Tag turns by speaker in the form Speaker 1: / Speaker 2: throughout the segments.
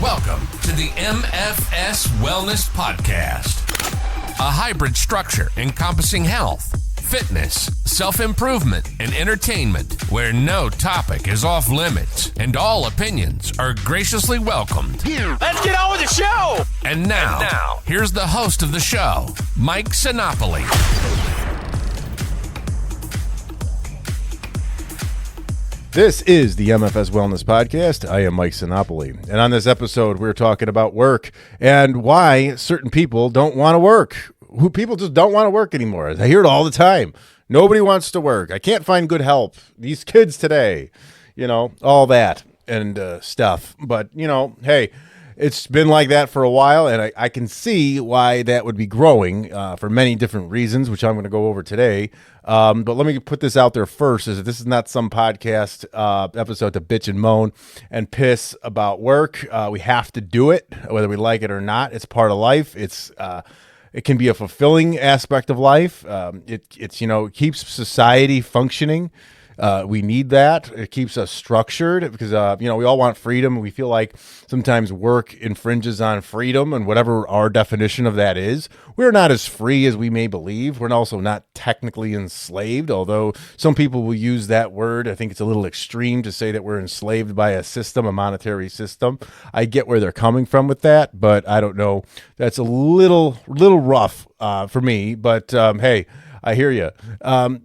Speaker 1: Welcome to the MFS Wellness Podcast, a hybrid structure encompassing health, fitness, self-improvement, and entertainment, where no topic is off limits and all opinions are graciously welcomed.
Speaker 2: Let's get on with the show!
Speaker 1: And now, here's the host of the show, Mike Sinopoli.
Speaker 3: This is the MFS Wellness Podcast. I am Mike Sinopoli. And on this episode, we're talking about work and why certain people don't want to work. People just don't want to work anymore. I hear it all the time. Nobody wants to work. I can't find good help. These kids today, all that and stuff. But, hey, it's been like that for a while, and I can see why that would be growing for many different reasons, which I'm going to go over today. But let me put this out there first, is that this is not some podcast episode to bitch and moan and piss about work. We have to do it, whether we like it or not. It's part of life. It can be a fulfilling aspect of life. It keeps society functioning. We need that. It keeps us structured because, we all want freedom. We feel like sometimes work infringes on freedom and whatever our definition of that is. We're not as free as we may believe. We're also not technically enslaved, although some people will use that word. I think it's a little extreme to say that we're enslaved by a system, a monetary system. I get where they're coming from with that, but I don't know. That's a little rough for me, but hey, I hear you.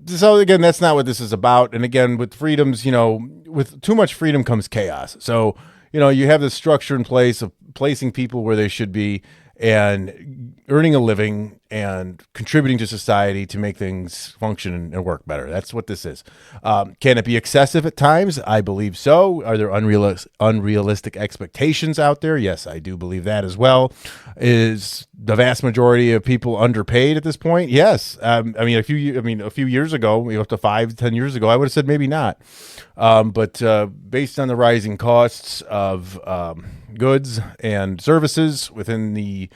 Speaker 3: So again, that's not what this is about. And again, with freedoms, with too much freedom comes chaos. So, you have this structure in place of placing people where they should be and earning a living and contributing to society to make things function and work better. That's what this is. Can it be excessive at times? I believe so. Are there unrealistic expectations out there? Yes, I do believe that as well. Is the vast majority of people underpaid at this point? Yes. A few years ago, up to 5-10 years ago, I would have said maybe not. But based on the rising costs of goods and services within the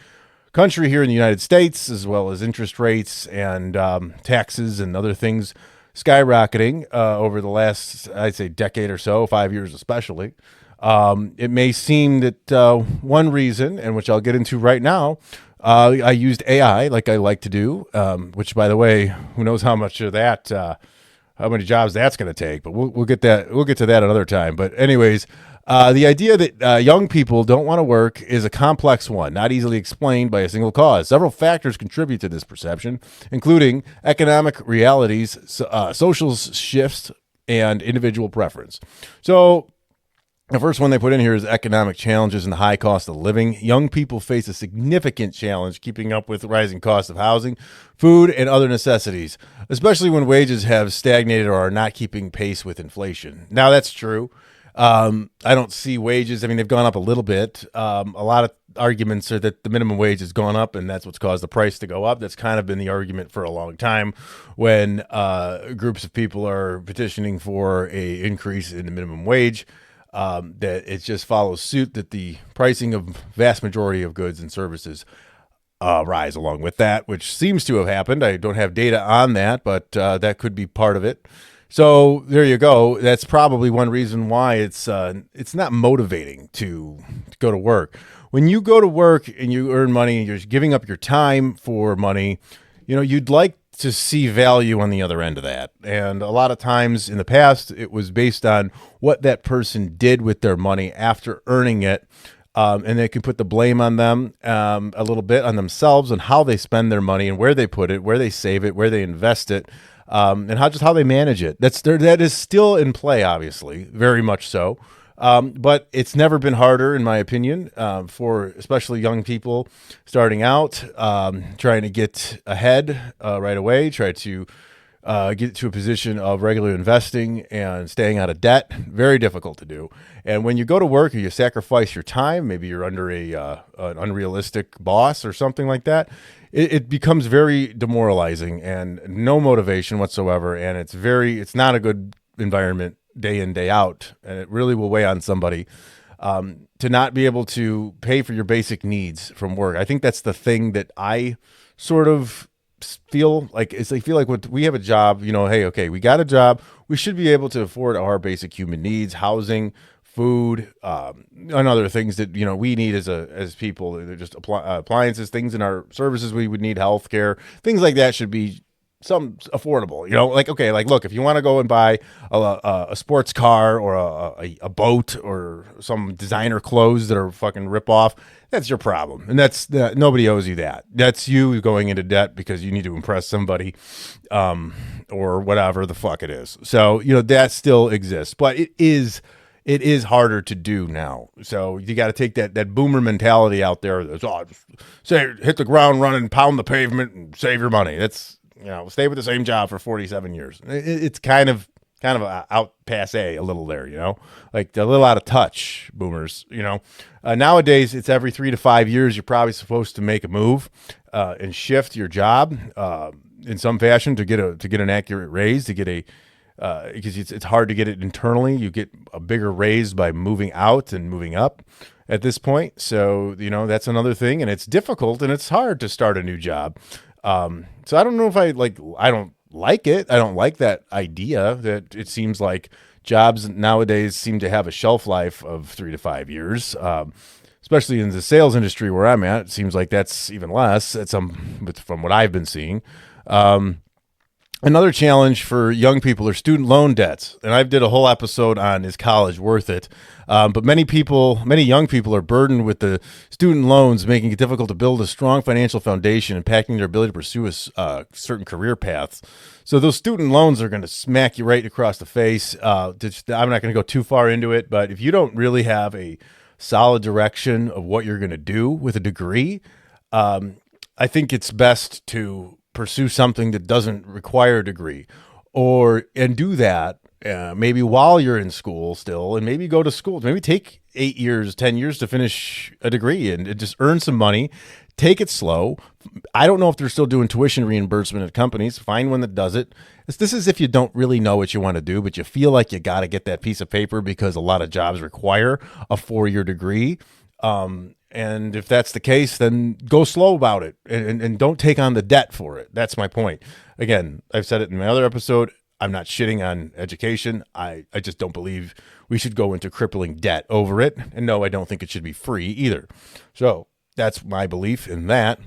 Speaker 3: country here in the United States, as well as interest rates and taxes and other things skyrocketing over the last, I'd say, decade or so, 5 years especially. It may seem that one reason, and which I'll get into right now, I used AI like I like to do, which, by the way, who knows how much of that, how many jobs that's going to take, but we'll get to that another time. But anyways, the idea that young people don't want to work is a complex one, not easily explained by a single cause. Several factors contribute to this perception, including economic realities, social shifts, and individual preference. So the first one they put in here is economic challenges and the high cost of living. Young people face a significant challenge keeping up with rising costs of housing, food, and other necessities, especially when wages have stagnated or are not keeping pace with inflation. Now, that's true. I don't see wages. They've gone up a little bit. A lot of arguments are that the minimum wage has gone up and that's what's caused the price to go up. That's kind of been the argument for a long time when groups of people are petitioning for a increase in the minimum wage. That it just follows suit that the pricing of vast majority of goods and services rise along with that, which seems to have happened. I don't have data on that, but that could be part of it. So there you go. That's probably one reason why it's not motivating to go to work. When you go to work and you earn money and you're giving up your time for money, you'd like to see value on the other end of that. And a lot of times in the past, it was based on what that person did with their money after earning it. And they can put the blame on them a little bit, on themselves, and how they spend their money and where they put it, where they save it, where they invest it. And how they manage it. That is still in play, obviously, very much so. But it's never been harder, in my opinion, for especially young people starting out, trying to get ahead right away, try to get to a position of regular investing and staying out of debt. Very difficult to do. And when you go to work or you sacrifice your time, maybe you're under an unrealistic boss or something like that, it becomes very demoralizing and no motivation whatsoever. And it's not a good environment day in, day out. And it really will weigh on somebody to not be able to pay for your basic needs from work. I think that's the thing that I sort of feel like when we have a job, hey, okay, we got a job. We should be able to afford our basic human needs, housing, food, and other things that we need as people. They're just appliances, things in our services we would need, healthcare, things like that should be some affordable. Look, if you want to go and buy a sports car or a boat or some designer clothes that are fucking rip off, that's your problem, and nobody owes you that. That's you going into debt because you need to impress somebody, or whatever the fuck it is. So that still exists, but it is harder to do now. So you got to take that boomer mentality out there. That's hit the ground running, pound the pavement, and save your money. That's stay with the same job for 47 years. It's kind of out passe a little there, like a little out of touch, boomers. Nowadays it's every 3 to 5 years you're probably supposed to make a move and shift your job in some fashion to get an accurate raise, to get because it's hard to get it internally. You get a bigger raise by moving out and moving up at this point. So that's another thing, and it's difficult and it's hard to start a new job. So I don't know if I don't like it. I don't like that idea that it seems like jobs nowadays seem to have a shelf life of 3 to 5 years, especially in the sales industry where I'm at. It seems like that's even less from what I've been seeing. Another challenge for young people are student loan debts. And I've did a whole episode on is college worth it? But many young people are burdened with the student loans, making it difficult to build a strong financial foundation, impacting their ability to pursue certain career paths. So those student loans are going to smack you right across the face. I'm not going to go too far into it, but if you don't really have a solid direction of what you're going to do with a degree, I think it's best to pursue something that doesn't require a degree, and do that maybe while you're in school still, and maybe go to school, maybe take 8 years, 10 years to finish a degree and just earn some money. Take it slow. I don't know if they're still doing tuition reimbursement at companies. Find one that does it. This is if you don't really know what you want to do, but you feel like you got to get that piece of paper because a lot of jobs require a 4-year degree. And if that's the case, then go slow about it and don't take on the debt for it. That's my point. Again, I've said it in my other episode. I'm not shitting on education. I just don't believe we should go into crippling debt over it. And no, I don't think it should be free either. So that's my belief in that.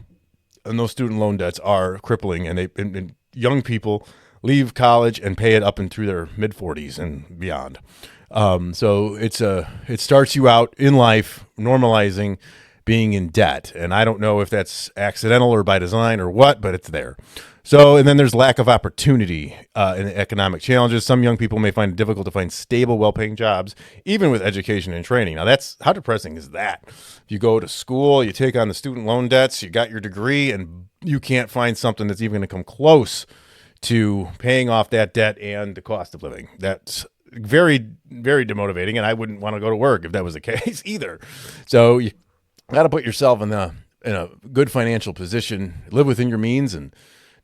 Speaker 3: And those student loan debts are crippling, and young people leave college and pay it up and through their mid-40s and beyond. So it starts you out in life normalizing being in debt. And I don't know if that's accidental or by design or what, but it's there. So, and then there's lack of opportunity in economic challenges. Some young people may find it difficult to find stable, well-paying jobs, even with education and training. Now, how depressing is that? You go to school, you take on the student loan debts, you got your degree, and you can't find something that's even going to come close to paying off that debt and the cost of living. That's very, very demotivating, and I wouldn't want to go to work if that was the case either. So you got to put yourself in a good financial position, live within your means, and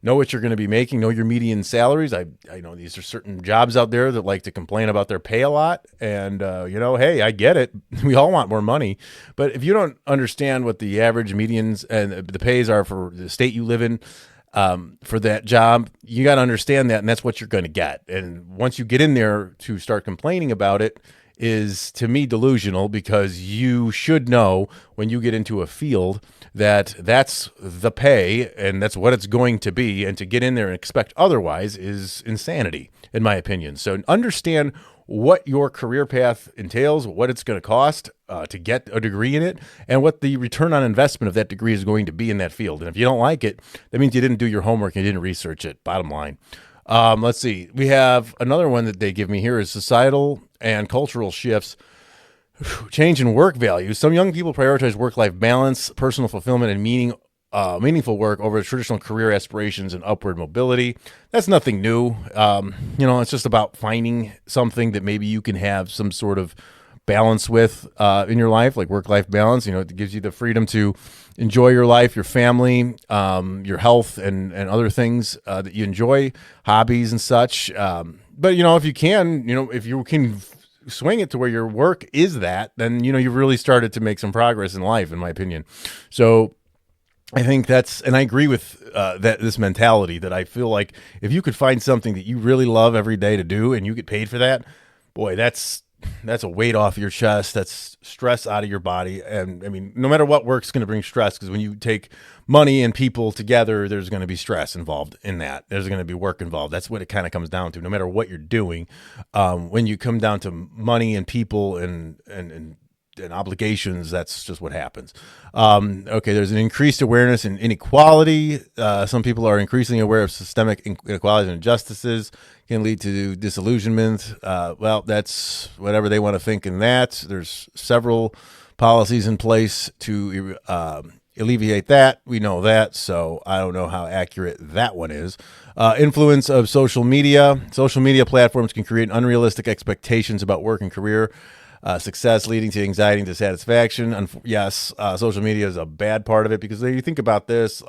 Speaker 3: know what you're going to be making, know your median salaries. I know these are certain jobs out there that like to complain about their pay a lot. And, hey, I get it. We all want more money. But if you don't understand what the average medians and the pays are for the state you live in, for that job, you got to understand that, and that's what you're going to get. And once you get in there to start complaining about it is, to me, delusional, because you should know when you get into a field that that's the pay and that's what it's going to be, and to get in there and expect otherwise is insanity, in my opinion. So understand what your career path entails, what it's going to cost to get a degree in it, and what the return on investment of that degree is going to be in that field. And if you don't like it, that means you didn't do your homework and you didn't research it, bottom line. Let's see. We have another one that they give me here is societal and cultural shifts. Change in work values. Some young people prioritize work-life balance, personal fulfillment, and meaningful work over traditional career aspirations and upward mobility. That's nothing new. It's just about finding something that maybe you can have some sort of balance with in your life, like work-life balance. It gives you the freedom to enjoy your life, your family, your health, and other things that you enjoy, hobbies and such. But if you can swing it to where your work is that, then you've really started to make some progress in life, in my opinion. So I think and I agree with this mentality that I feel like if you could find something that you really love every day to do and you get paid for that, boy, that's that's a weight off your chest. That's stress out of your body. And I mean, no matter what, work's going to bring stress, because when you take money and people together, there's going to be stress involved in that. There's going to be work involved. That's what it kind of comes down to. No matter what you're doing, when you come down to money and people and obligations, that's just what happens. Okay, there's an increased awareness in inequality. Some people are increasingly aware of systemic inequalities and injustices can lead to disillusionment. Well, that's whatever they want to think in that. There's several policies in place to alleviate that. We know that, so I don't know how accurate that one is. Influence of social media. Social media platforms can create unrealistic expectations about work and career success, leading to anxiety and dissatisfaction. Yes, social media is a bad part of it, because you think about this.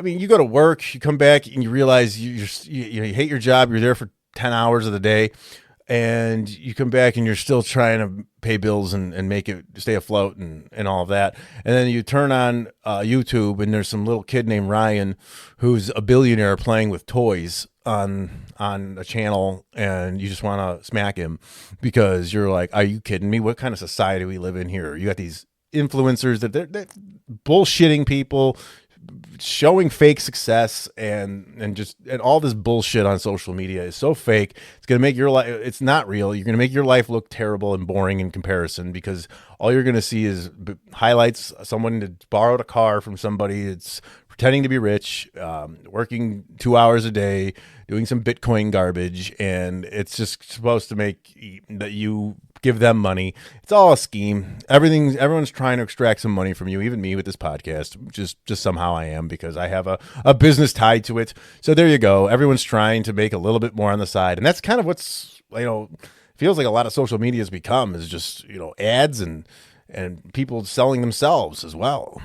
Speaker 3: You go to work, you come back, and you realize you hate your job. You're there for 10 hours of the day, and you come back and you're still trying to pay bills and make it stay afloat and all of that. And then you turn on YouTube, and there's some little kid named Ryan who's a billionaire playing with toys on a channel, and you just want to smack him, because you're like, are you kidding me? What kind of society we live in here? You got these influencers that they're bullshitting people, showing fake success, and all this bullshit on social media is so fake. It's going to make your life, it's not real. You're going to make your life look terrible and boring in comparison, because all you're going to see is highlights. Someone that borrowed a car from somebody. It's pretending to be rich, working 2 hours a day, doing some Bitcoin garbage, and it's just supposed to make that you give them money. It's all a scheme. Everyone's trying to extract some money from you, even me with this podcast. Just somehow I am, because I have a business tied to it. So there you go. Everyone's trying to make a little bit more on the side, and that's kind of what's, feels like a lot of social media has become, is just, ads and people selling themselves as well,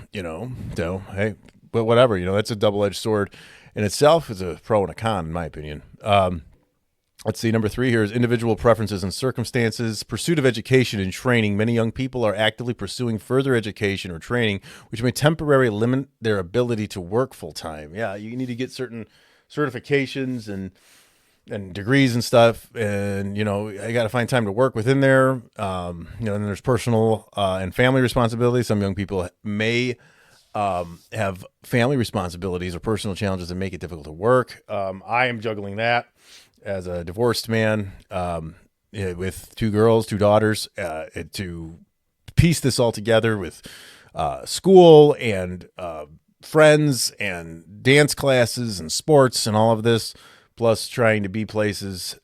Speaker 3: So, hey, but whatever, that's a double-edged sword in itself. It's a pro and a con, in my opinion. Let's see, number 3 here is individual preferences and circumstances. Pursuit of education and training. Many young people are actively pursuing further education or training, which may temporarily limit their ability to work full-time. Yeah, you need to get certain certifications and degrees and stuff, and I got to find time to work within there. And there's personal and family responsibilities. Some young people may have family responsibilities or personal challenges that make it difficult to work. I am juggling that as a divorced man with 2 girls, 2 daughters, to piece this all together with school and friends and dance classes and sports and all of this, plus trying to be places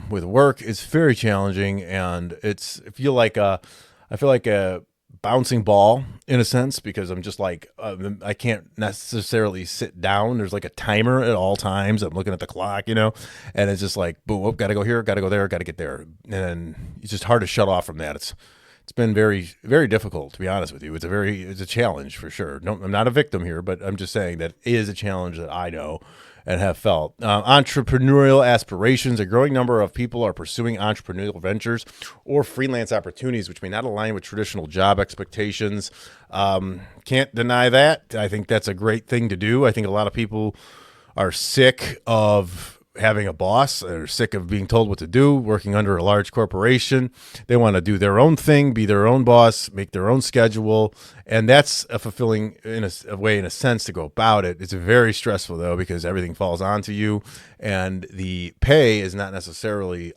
Speaker 3: with work is very challenging. And I feel like a bouncing ball in a sense, because I'm just like, I can't necessarily sit down. There's like a timer at all times. I'm looking at the clock, and it's just like, boom, got to go here, got to go there, got to get there. And it's just hard to shut off from that. It's been very, very difficult, to be honest with you. It's a challenge for sure. No, I'm not a victim here, but I'm just saying that is a challenge that I know and have felt. Entrepreneurial aspirations. A growing number of people are pursuing entrepreneurial ventures or freelance opportunities, which may not align with traditional job expectations. Can't deny that. I think that's a great thing to do. I think a lot of people are sick of having a boss. They're sick of being told what to do, working under a large corporation. They want to do their own thing, be their own boss, make their own schedule. And that's a fulfilling in a way, in a sense, to go about it. It's very stressful, though, because everything falls onto you, and the pay is not necessarily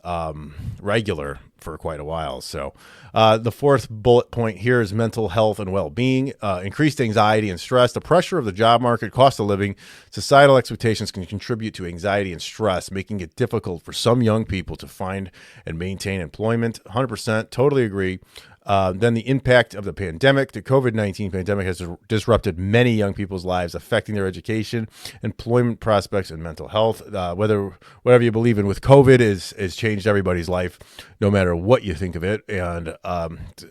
Speaker 3: regular for quite a while. So the 4th bullet point here is mental health and well-being. Increased anxiety and stress. The pressure of the job market, cost of living, societal expectations can contribute to anxiety and stress, making it difficult for some young people to find and maintain employment. 100%, totally agree. Then the impact of the pandemic. The COVID-19 pandemic has disrupted many young people's lives, affecting their education, employment prospects, and mental health. Whatever you believe in with COVID is changed everybody's life, no matter what you think of it. And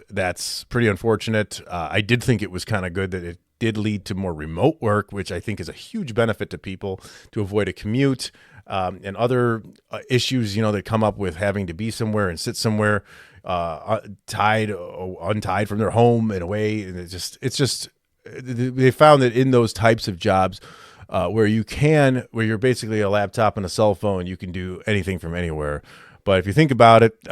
Speaker 3: that's pretty unfortunate. I did think it was kind of good that it did lead to more remote work, which I think is a huge benefit to people, to avoid a commute and other issues, that come up with having to be somewhere and sit somewhere tied or untied from their home in a way. And they found that in those types of jobs where you're basically a laptop and a cell phone, you can do anything from anywhere. But if you think about it,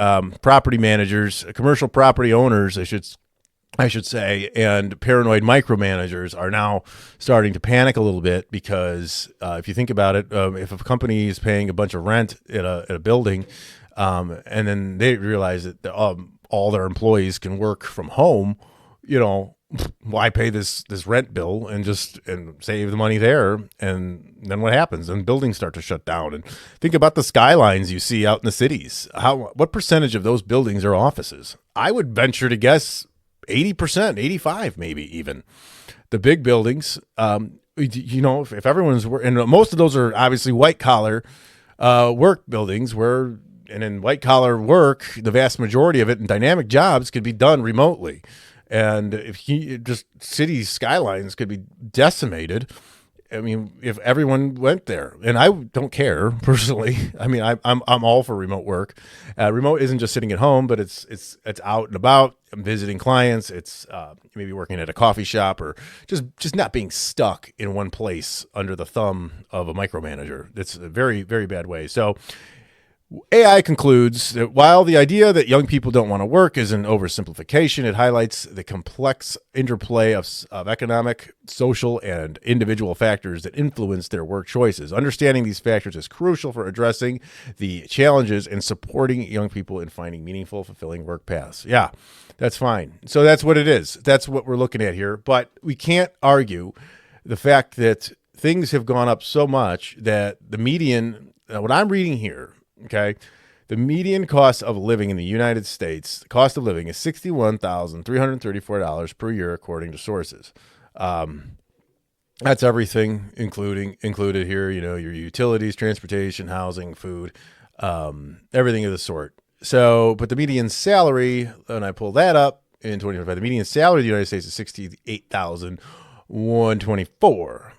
Speaker 3: property managers, commercial property owners, I should say, and paranoid micromanagers are now starting to panic a little bit because if you think about it, if a company is paying a bunch of rent at a building, and then they realize that all their employees can work from home, why pay this rent bill and save the money there? And then what happens? And buildings start to shut down. And think about the skylines you see out in the cities. What percentage of those buildings are offices? I would venture to guess 80%, 85, maybe even. The big buildings, if everyone's and most of those are obviously white collar work buildings and in white collar work, the vast majority of it in dynamic jobs could be done remotely. And if city skylines could be decimated, I mean, if everyone went there, and I don't care personally. I mean, I'm all for remote work. Remote isn't just sitting at home, but it's out and about. I'm visiting clients. It's maybe working at a coffee shop or just not being stuck in one place under the thumb of a micromanager. That's a very, very bad way. So AI concludes that while the idea that young people don't want to work is an oversimplification, it highlights the complex interplay of economic, social, and individual factors that influence their work choices. Understanding these factors is crucial for addressing the challenges and supporting young people in finding meaningful, fulfilling work paths. Yeah, that's fine. So that's what it is. That's what we're looking at here. But we can't argue the fact that things have gone up so much that the median, what I'm reading here, okay, the median cost of living in the United States, the cost of living is $61,334 per year, according to sources. That's everything included here. Your utilities, transportation, housing, food, everything of the sort. So, but the median salary, and I pull that up in 2025, the median salary in the United States is $68,124.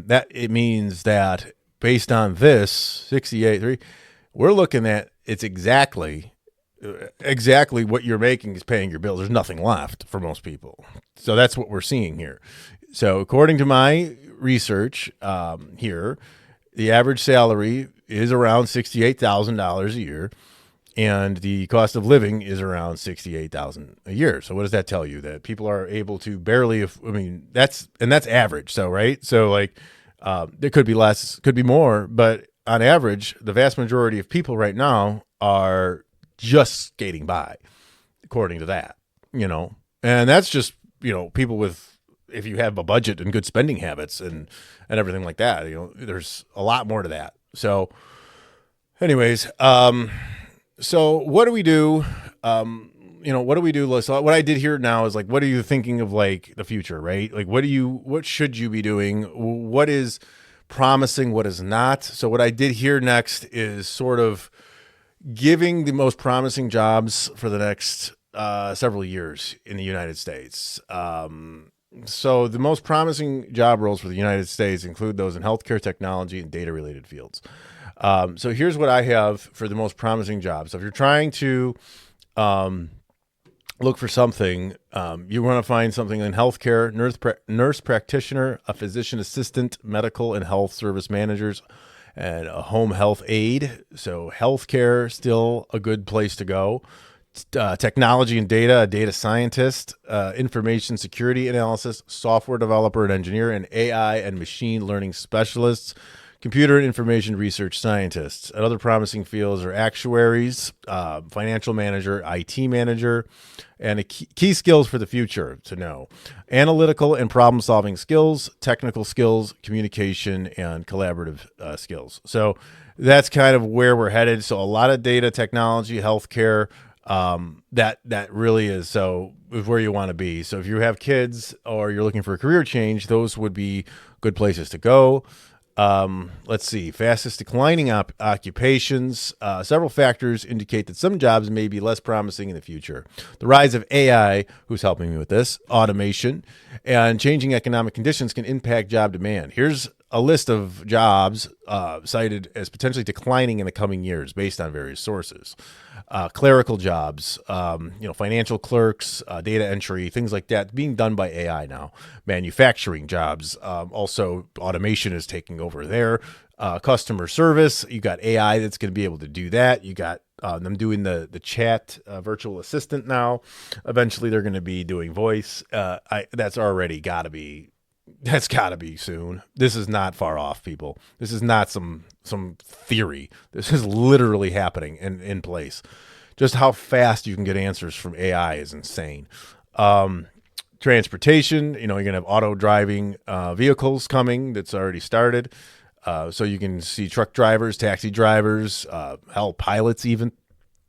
Speaker 3: That it means that based on this 68.3. We're looking at it's exactly what you're making is paying your bills. There's nothing left for most people. So that's what we're seeing here. So according to my research here, the average salary is around $68,000 a year, and the cost of living is around $68,000 a year. So what does that tell you? That people are able to barely, that's average. So, right. So there could be less, could be more, but on average, the vast majority of people right now are just skating by, according to that, and that's just, people with, if you have a budget and good spending habits and everything like that, there's a lot more to that. So anyways, so what do we do? What do we do? So what I did here now is what are you thinking of the future, right? What should you be doing? What is promising, what is not? So what I did here next is sort of giving the most promising jobs for the next several years in the United States. So the most promising job roles for the United States include those in healthcare, technology, and data-related fields. So here's what I have for the most promising jobs. So if you're trying to look for something, you want to find something in healthcare, nurse practitioner, a physician assistant, medical and health service managers, and a home health aide. So healthcare, still a good place to go. Technology and data, a data scientist, information security analysis, software developer and engineer, and AI and machine learning specialists, computer and information research scientists. And other promising fields are actuaries, financial manager, IT manager, and key skills for the future to know: analytical and problem-solving skills, technical skills, communication, and collaborative skills. So that's kind of where we're headed. So a lot of data, technology, healthcare, that really is where you want to be. So if you have kids or you're looking for a career change, those would be good places to go. Let's see, fastest declining occupations. Several factors indicate that some jobs may be less promising in the future. The rise of AI, who's helping me with this, automation, and changing economic conditions can impact job demand. Here's a list of jobs cited as potentially declining in the coming years based on various sources. Clerical jobs, financial clerks, data entry, things like that being done by AI now. Manufacturing jobs, also automation is taking over there. Customer service, you got AI that's going to be able to do that. You got them doing the chat virtual assistant now. Eventually, they're going to be doing voice. That's already got to be. That's got to be soon. This is not far off, people. This is not some theory. This is literally happening in place. Just how fast you can get answers from AI is insane. Transportation, you're going to have auto driving vehicles coming. That's already started. So you can see truck drivers, taxi drivers, pilots even.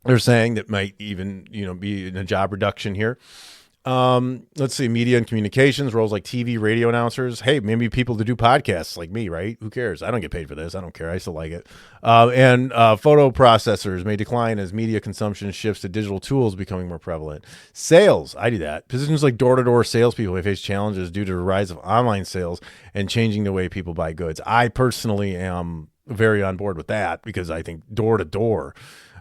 Speaker 3: They're saying that might even, be in a job reduction here. Let's see, media and communications, roles like TV, radio announcers. Hey, maybe people to do podcasts like me, right? Who cares? I don't get paid for this. I don't care. I still like it. And photo processors may decline as media consumption shifts to digital tools becoming more prevalent. Sales, I do that. Positions like door-to-door salespeople may face challenges due to the rise of online sales and changing the way people buy goods. I personally am very on board with that because I think door-to-door,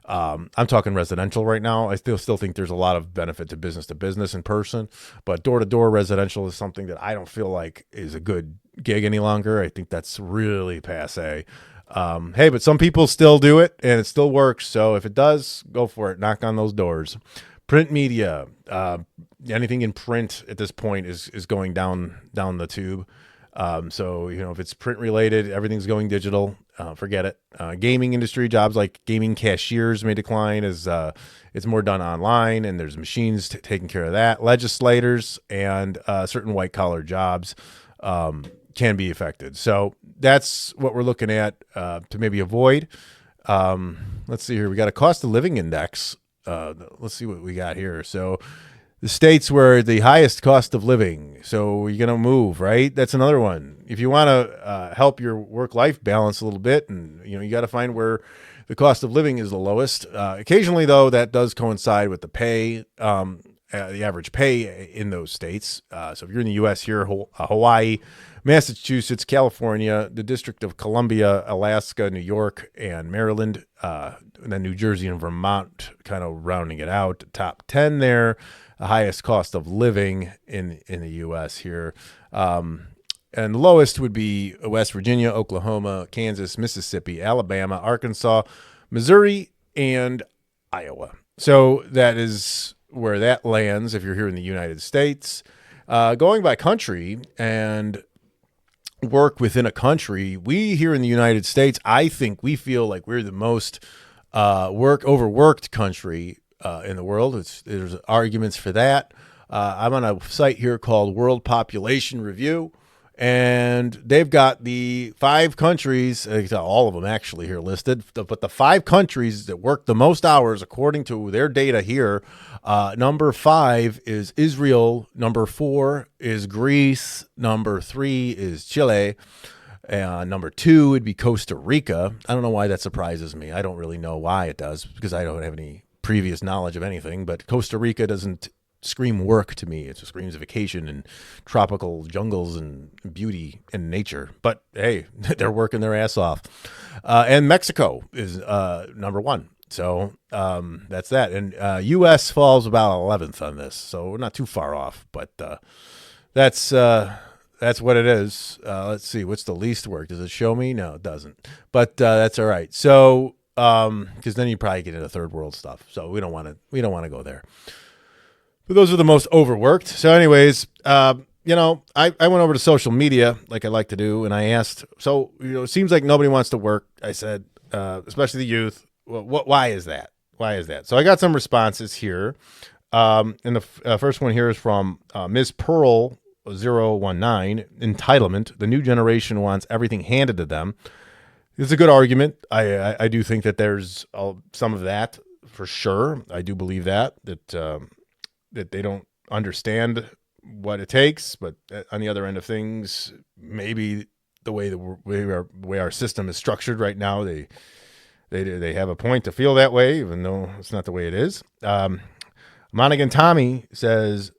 Speaker 3: I'm talking residential right now. I still think there's a lot of benefit to business in person, but door-to-door residential is something that I don't feel like is a good gig any longer. I think that's really passe. Hey, but some people still do it and it still works. So if it does, go for it. Knock on those doors. Print media, anything in print at this point is going down the tube. So, if it's print related, everything's going digital. Forget it. Gaming industry jobs like gaming cashiers may decline as it's more done online and there's machines taking care of that. Legislators and certain white collar jobs can be affected. So that's what we're looking at to maybe avoid. Let's see here. We got a cost of living index. Let's see what we got here. So the states where the highest cost of living. So you're going to move, right? That's another one. If you want to help your work-life balance a little bit, and you got to find where the cost of living is the lowest. Occasionally, though, that does coincide with the pay, the average pay in those states. So if you're in the U.S. here, Hawaii, Massachusetts, California, the District of Columbia, Alaska, New York, and Maryland, and then New Jersey and Vermont, kind of rounding it out. Top 10 there. The highest cost of living in the U.S. here. And the lowest would be West Virginia, Oklahoma, Kansas, Mississippi, Alabama, Arkansas, Missouri, and Iowa. So that is where that lands if you're here in the United States. Going by country and work within a country, we here in the United States, I think we feel like we're the most overworked country in the world. There's arguments for that. I'm on a site here called World Population Review, and they've got the 5 countries, all of them actually here listed, but the 5 countries that work the most hours according to their data here. Number 5 is Israel. Number 4 is Greece. Number 3 is Chile. Number 2 would be Costa Rica. I don't know why that surprises me. I don't really know why it does because I don't have any previous knowledge of anything, but Costa Rica doesn't scream work to me. It just screams vacation and tropical jungles and beauty and nature. But hey, they're working their ass off. And Mexico is number 1. So that's that. And U.S. falls about 11th on this, so we're not too far off. But that's what it is. Let's see, what's the least work? Does it show me? No, it doesn't. But that's all right. So because then you probably get into third world stuff. So we don't want to go there. But those are the most overworked. So anyways, I went over to social media like I like to do, and I asked, so it seems like nobody wants to work. I said, especially the youth. Well, why is that? Why is that? So I got some responses here. And the first one here is from Ms. Pearl 019. Entitlement. The new generation wants everything handed to them. It's a good argument. I do think that there's some of that for sure. I do believe that they don't understand what it takes, but on the other end of things, maybe the way our system is structured right now, they have a point to feel that way, even though it's not the way it is. Monaghan Tommy says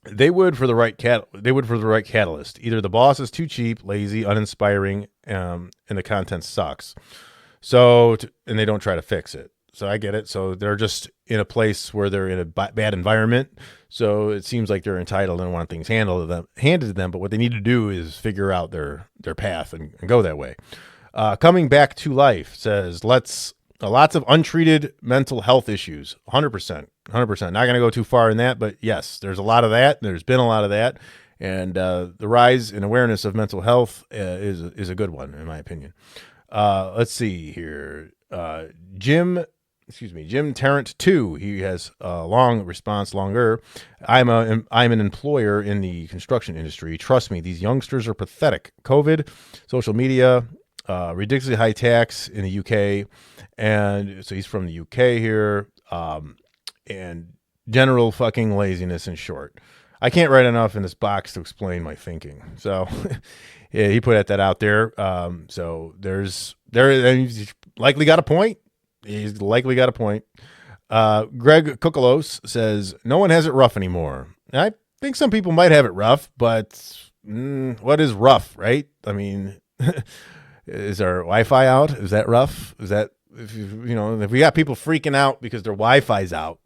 Speaker 3: they would for the right catalyst. Either the boss is too cheap, lazy, uninspiring, and the content sucks. So and they don't try to fix it. So I get it. So they're just in a place where they're in a bad environment. So it seems like they're entitled and want things handed to them. But what they need to do is figure out their path and go that way. Coming back to life says, let's Lots of untreated mental health issues. 100%. 100%. Not going to go too far in that, but yes, there's a lot of that. There's been a lot of that. And the rise in awareness of mental health is a good one, in my opinion. Let's see here. Jim Tarrant 2. He has a long response, longer. I'm an employer in the construction industry. Trust me, these youngsters are pathetic. COVID, social media, ridiculously high tax in the UK, and so he's from the UK here, and general fucking laziness in short. I can't write enough in this box to explain my thinking. So yeah, he put that out there. So he's likely got a point. He's likely got a point. Greg Kukalos says, no one has it rough anymore. And I think some people might have it rough, but what is rough, right? I mean, is our Wi-Fi out? Is that rough? Is that, if we got people freaking out because their Wi-Fi's out,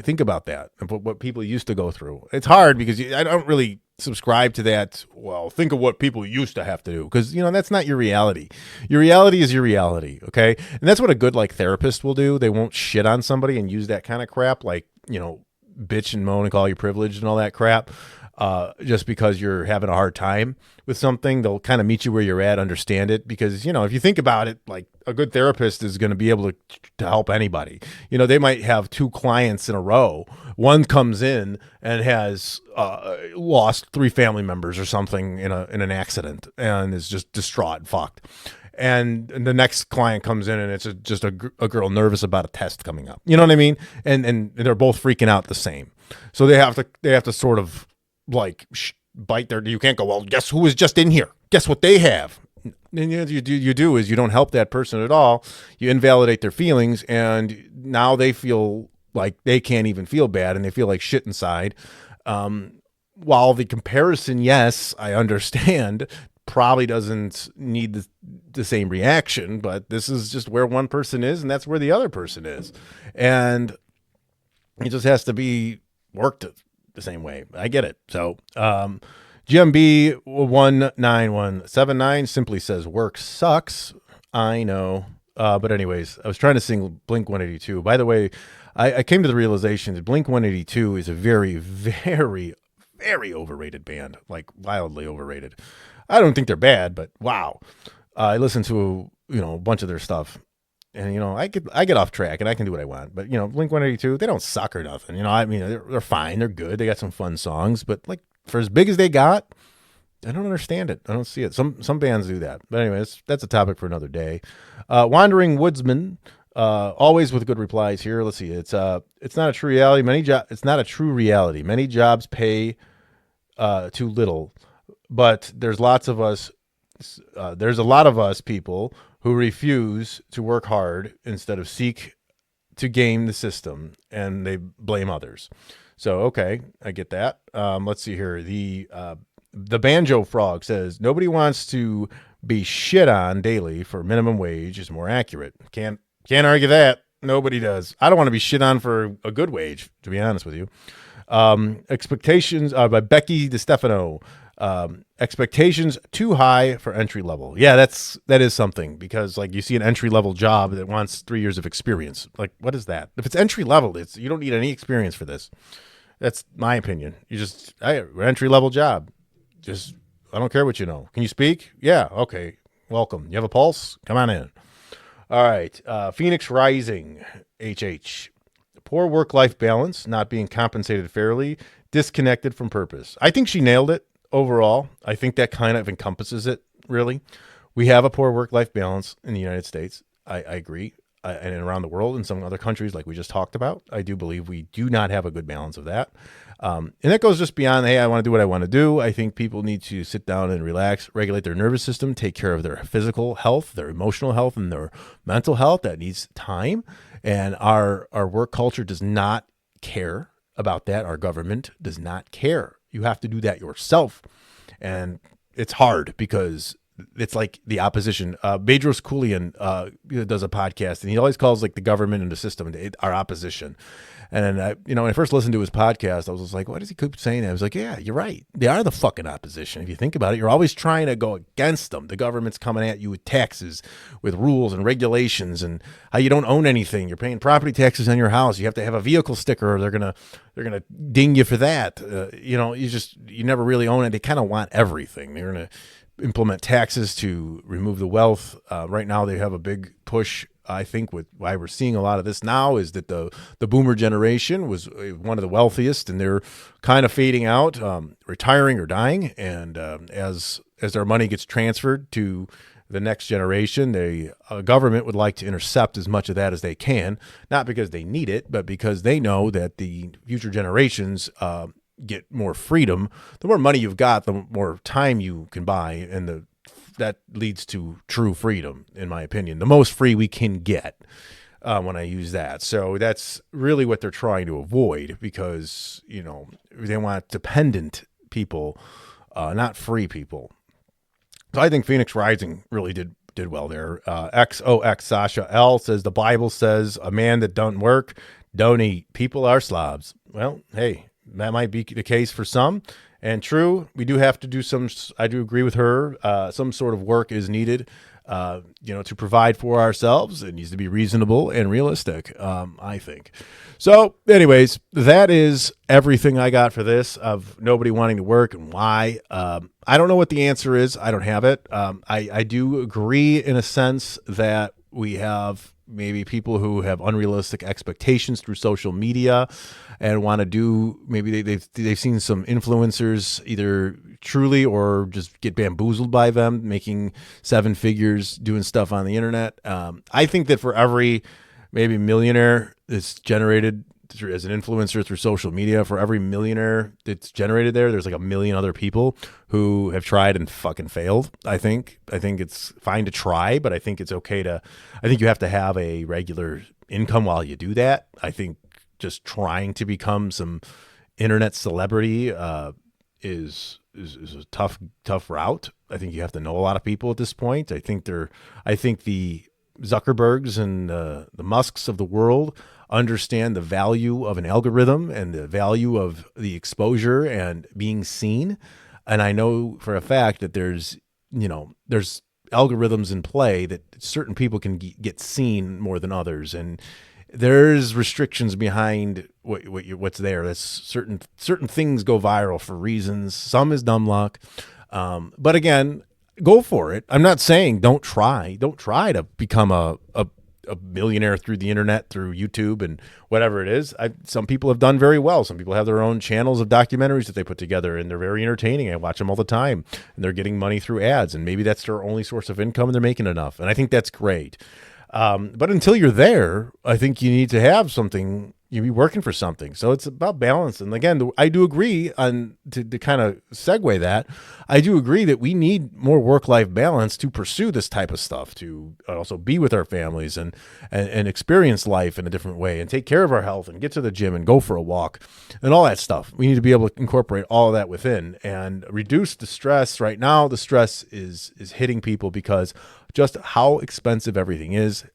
Speaker 3: think about that and what people used to go through. It's hard because I don't really subscribe to that. Well, think of what people used to have to do, because that's not your reality. Your reality is your reality, okay? And that's what a good therapist will do. They won't shit on somebody and use that kind of crap, bitch and moan and call you privileged and all that crap. Just because you're having a hard time with something, they'll kind of meet you where you're at, understand it. Because, if you think about it, a good therapist is going to be able to help anybody. They might have 2 clients in a row. One comes in and has lost 3 family members or something in an accident and is just distraught and fucked. And the next client comes in and it's just a girl nervous about a test coming up. You know what I mean? And they're both freaking out the same. So they have to sort of bite their. You can't go, well, guess who was just in here? Guess what they have? And you do is you don't help that person at all. You invalidate their feelings, and now they feel like they can't even feel bad, and they feel like shit inside. While the comparison, yes, I understand, probably doesn't need the same reaction, but this is just where one person is, and that's where the other person is, and it just has to be worked the same way. I get it. So GMB 19179 simply says work sucks. I know. But anyways, I was trying to sing Blink 182. By the way, I came to the realization that Blink 182 is a very, very, very overrated band, wildly overrated. I don't think they're bad, but wow. I listen to, a bunch of their stuff. And, I get off track and I can do what I want. But, Blink 182, they don't suck or nothing. They're fine. They're good. They got some fun songs. But, for as big as they got, I don't understand it. I don't see it. Some bands do that. But anyways, that's a topic for another day. Wandering Woodsman, always with good replies here. Let's see. It's not a true reality. It's not a true reality. Many jobs pay too little. But there's lots of us. There's a lot of us people who refuse to work hard instead of seek to game the system, and they blame others. So, okay, I get that. Let's see here. The Banjo Frog says, nobody wants to be shit on daily for minimum wage is more accurate. Can't argue that. Nobody does. I don't want to be shit on for a good wage, to be honest with you. Expectations by Becky DeStefano. Expectations too high for entry level. Yeah, that is something, because you see an entry level job that wants 3 years of experience. What is that? If it's entry level, you don't need any experience for this. That's my opinion. Entry level job. I don't care what you know. Can you speak? Yeah. Okay. Welcome. You have a pulse? Come on in. All right. Phoenix Rising, HH. Poor work-life balance, not being compensated fairly, disconnected from purpose. I think she nailed it overall. I think that kind of encompasses it, really. We have a poor work-life balance in the United States. I agree. And around the world, in some other countries like we just talked about, I do believe we do not have a good balance of that. And that goes just beyond, hey, I want to do what I want to do. I think people need to sit down and relax, regulate their nervous system, take care of their physical health, their emotional health, and their mental health. That needs time. And our work culture does not care about that. Our government does not care. You have to do that yourself. And it's hard because it's like the opposition. Bedros Keuilian does a podcast, and he always calls like the government and the system our opposition. And when I first listened to his podcast, I was just like, "What does he keep saying?" I was like, "Yeah, you're right. They are the fucking opposition. If you think about it, you're always trying to go against them. The government's coming at you with taxes, with rules and regulations, and how you don't own anything. You're paying property taxes on your house. You have to have a vehicle sticker, or they're gonna ding you for that. You never really own it. They kind of want everything. They're gonna implement taxes to remove the wealth. Right now, they have a big push. I think with why we're seeing a lot of this now is that the boomer generation was one of the wealthiest, and they're kind of fading out, retiring or dying. And as their money gets transferred to the next generation, the government would like to intercept as much of that as they can, not because they need it, but because they know that the future generations get more freedom. The more money you've got, the more time you can buy, and that leads to true freedom, in my opinion. The most free we can get when I use that. So that's really what they're trying to avoid, because, they want dependent people, not free people. So I think Phoenix Rising really did well there. XOX Sasha L says, the Bible says a man that doesn't work, don't eat. People are slobs. Well, hey, that might be the case for some. And true, we do have to do I do agree with her. Some sort of work is needed, to provide for ourselves. It needs to be reasonable and realistic, I think. So anyways, that is everything I got for this of nobody wanting to work and why. I don't know what the answer is. I don't have it. I do agree in a sense that we have maybe people who have unrealistic expectations through social media and want to do, maybe they've seen some influencers either truly or just get bamboozled by them, making 7 figures doing stuff on the internet. I think that for every maybe millionaire that's generated as an influencer through social media, for every millionaire that's generated there's like a million other people who have tried and fucking failed. I think it's fine to try, but I think it's okay I think you have to have a regular income while you do that. I think just trying to become some internet celebrity is a tough route. I think you have to know a lot of people at this point. I think the Zuckerbergs and the Musks of the world understand the value of an algorithm and the value of the exposure and being seen. And I know for a fact that there's algorithms in play that certain people can get seen more than others. And there's restrictions behind what's there. That's certain things go viral for reasons. Some is dumb luck. But again, go for it. I'm not saying don't try to become a millionaire through the internet, through YouTube and whatever it is. Some people have done very well. Some people have their own channels of documentaries that they put together, and they're very entertaining. I watch them all the time, and they're getting money through ads, and maybe that's their only source of income, and they're making enough. And I think that's great. But until you're there, I think you need to have something. You be working for something. So it's about balance. And again, I do agree to kind of segue that. I do agree that we need more work-life balance to pursue this type of stuff, to also be with our families and experience life in a different way and take care of our health and get to the gym and go for a walk and all that stuff. We need to be able to incorporate all of that within and reduce the stress. Right now, the stress is hitting people because just how expensive everything is,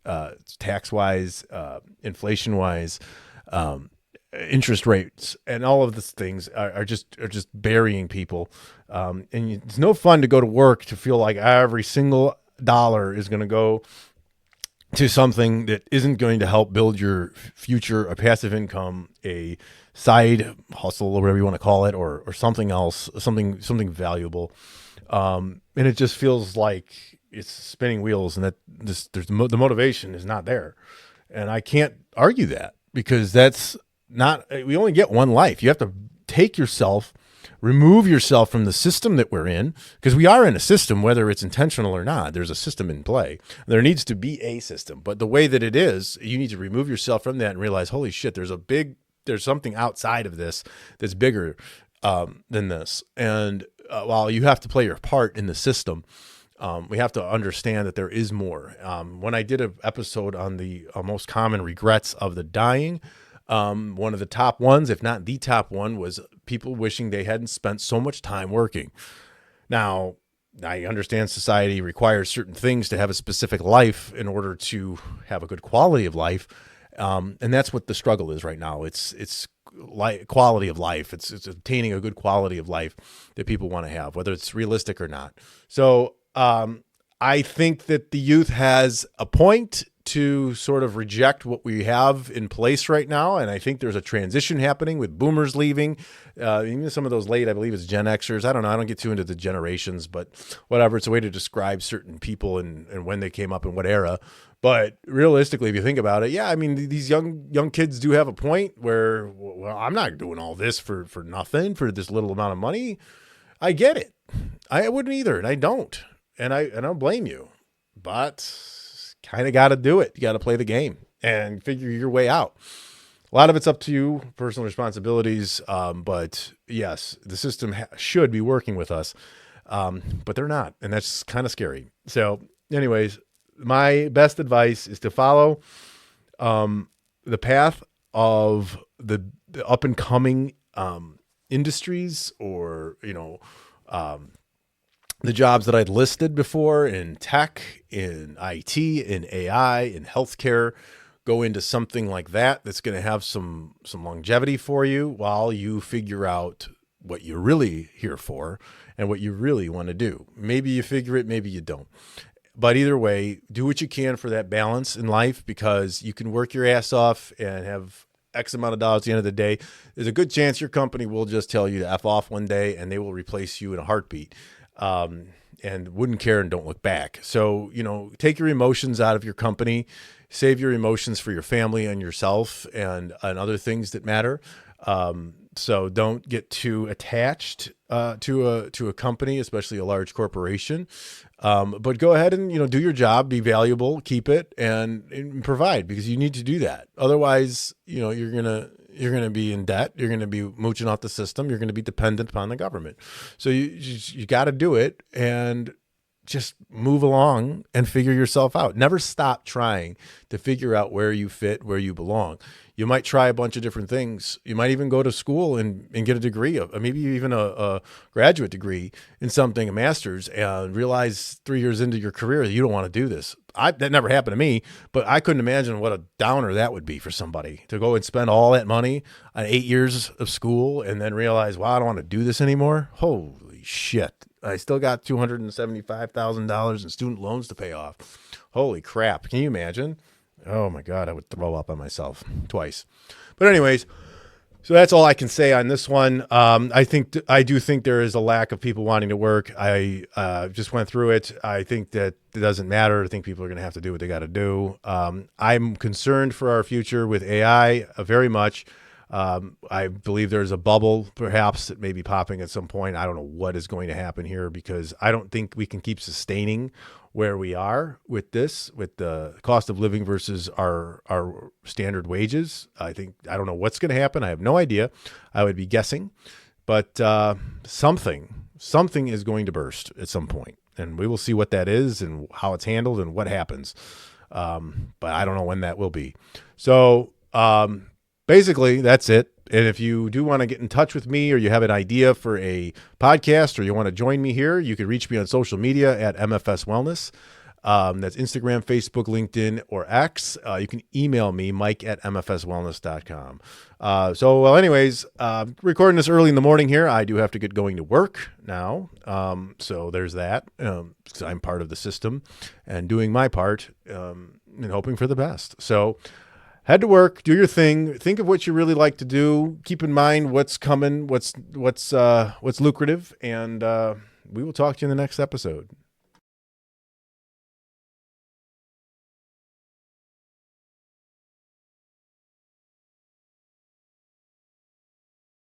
Speaker 3: tax-wise, inflation-wise, interest rates, and all of these things are just burying people. And it's no fun to go to work to feel like every single dollar is going to go to something that isn't going to help build your future, a passive income, a side hustle, or whatever you want to call it, or something else, something valuable. And it just feels like it's spinning wheels, and that the motivation is not there. And I can't argue that, because that's not, we only get one life. You have to remove yourself from the system that we're in, because we are in a system, whether it's intentional or not. There's a system in play. There needs to be a system, but the way that it is, you need to remove yourself from that and realize, holy shit, there's something outside of this that's bigger than this. And while you have to play your part in the system, we have to understand that there is more. When I did an episode on the most common regrets of the dying, one of the top ones, if not the top one, was people wishing they hadn't spent so much time working. Now, I understand society requires certain things to have a specific life in order to have a good quality of life. And that's what the struggle is right now. It's quality of life. It's obtaining a good quality of life that people want to have, whether it's realistic or not. So I think that the youth has a point to sort of reject what we have in place right now. And I think there's a transition happening with boomers leaving, even some of those late, I believe it's Gen Xers. I don't know. I don't get too into the generations, but whatever. It's a way to describe certain people and when they came up in what era. But realistically, if you think about it, yeah, I mean, these young kids do have a point where, well, I'm not doing all this for nothing, for this little amount of money. I get it. I wouldn't either, and I don't. And I don't blame you. But kind of got to do it. You got to play the game and figure your way out. A lot of it's up to you, personal responsibilities. But yes, the system should be working with us, but they're not. And that's kind of scary. So anyways, my best advice is to follow the path of the up and coming industries, or, the jobs that I'd listed before in tech, in IT, in AI, in healthcare. Go into something like that that's going to have some longevity for you while you figure out what you're really here for and what you really want to do. Maybe you figure it, maybe you don't. But either way, do what you can for that balance in life, because you can work your ass off and have X amount of dollars at the end of the day. There's a good chance your company will just tell you to F off one day and they will replace you in a heartbeat. And wouldn't care and don't look back. So, take your emotions out of your company, save your emotions for your family and yourself and other things that matter. So don't get too attached to a company, especially a large corporation. But go ahead and, do your job, be valuable, keep it, and provide, because you need to do that. Otherwise, you're going to be in debt. You're going to be mooching off the system. You're going to be dependent upon the government. So you got to do it and just move along and figure yourself out. Never stop trying to figure out where you fit, where you belong. You might try a bunch of different things. You might even go to school and get a degree, maybe even a graduate degree in something, a master's, and realize 3 years into your career that you don't want to do this. That never happened to me, but I couldn't imagine what a downer that would be for somebody to go and spend all that money on 8 years of school and then realize, wow, I don't want to do this anymore. Holy shit. I still got $275,000 in student loans to pay off. Holy crap. Can you imagine? Oh my God, I would throw up on myself twice. But anyways, so that's all I can say on this one. I do think there is a lack of people wanting to work. I just went through it. I think that it doesn't matter. I think people are going to have to do what they got to do. I'm concerned for our future with AI very much. I believe there's a bubble perhaps that may be popping at some point. I don't know what is going to happen here, because I don't think we can keep sustaining where we are with the cost of living versus our standard wages. I don't know what's going to happen. I have no idea. I would be guessing, but something is going to burst at some point, and we will see what that is and how it's handled and what happens. But I don't know when that will be. So, basically, that's it. And if you do want to get in touch with me, or you have an idea for a podcast, or you want to join me here, you can reach me on social media at MFS Wellness. That's Instagram, Facebook, LinkedIn, or X. You can email me, mike@mfswellness.com. Anyways, recording this early in the morning here. I do have to get going to work now. So there's that. Because I'm part of the system and doing my part and hoping for the best. So head to work, do your thing, think of what you really like to do, keep in mind what's coming, what's lucrative, and we will talk to you in the next episode.